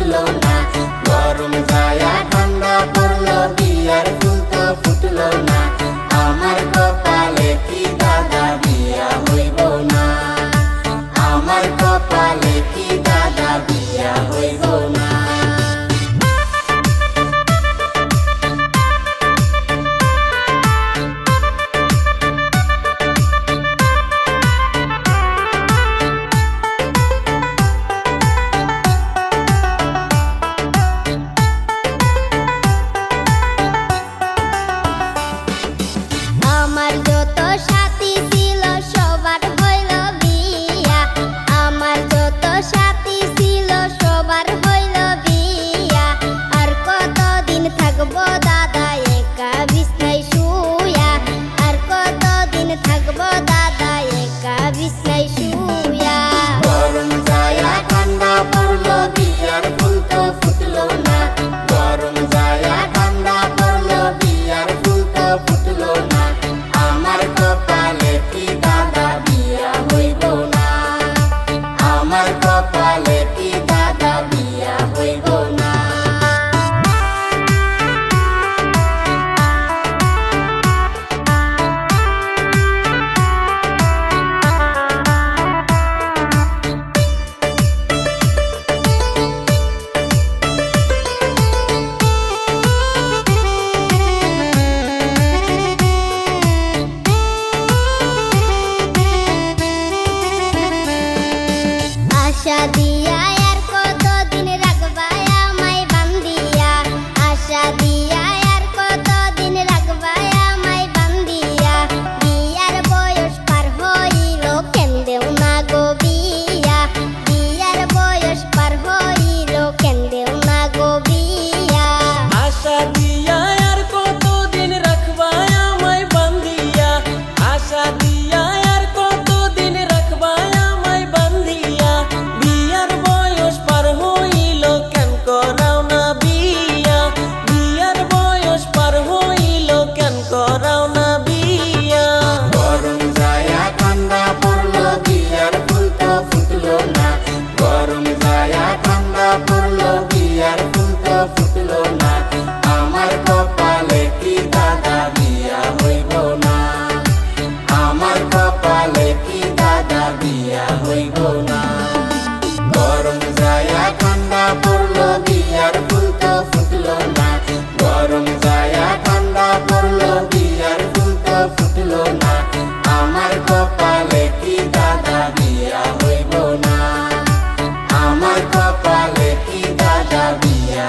ফুটলো না। গরম যায়া ঠান্ডা পড়লো, বিয়ার ফুল তো ফুটলো না। আমার কপালে কি দাদা বিয়া হইব না। আমার কপালে কি দাদা বিয়া হইব না। আমার যত সাথী ছিল সবার হইল বিয়া। আমার যত সাথী ছিল সবার হইল বিয়া। আর কতদিন থাকবো দাদা একা বিছনায় শুয়া। আর কতদিন থাকবো দাদা একা বিছনায় শুয়া। গরম যায়া ঠান্ডা পড়লো, বিয়ার ফুল তো ফুটলো না। গরম যায়া ঠান্ডা পড়লো, বিয়ার ফুল তো ফুটলো না। আমার কপালে কি দাদা বিয়া হইব না। আমার কপালে কি দাদা বিয়া হইব না। আশা দিয়া আর কতদিন রাখবা আমায় বান্ধিয়া। আশা দিয়া আর কতদিন রাখবা আমায় বান্ধিয়া। বিয়ার বয়স পার হইল কেন্দেও না গো বিয়া। বিয়ার বয়স পার হইল কেন্দেও না গো বিয়া। আশা দিয়া আর কতদিন রাখবা আমায় বান্ধিয়া। আশা দিয়া আর কতদিন রাখবা আমায় বান্ধিয়া। বিয়ার বয়স পার হইল কেন করাও না বিয়া। বিয়ার বয়স পার হইল কেন করাও না বিয়া। গরম যায়া ঠান্ডা পড়লো, বিয়ার ফুল তো ফুটলো না। গরম যায়া ঠান্ডা পড়লো, বিয়ার ফুল তো ফুটলো না। আমার কপালে কি দাদা বিয়া হইব না। আমার কপালে কি দাদা বিয়া হইব না। গরম যায়া ঠান্ডা পড়লো, বিয়ার ফুল তো ফুটলো না। গরম যায়া ঠান্ডা পড়লো, বিয়ার ফুল তো ফুটলো না। আমার কপালে কি দাদা বিয়া হইব না। আমার কপালে কি দাদা বিয়া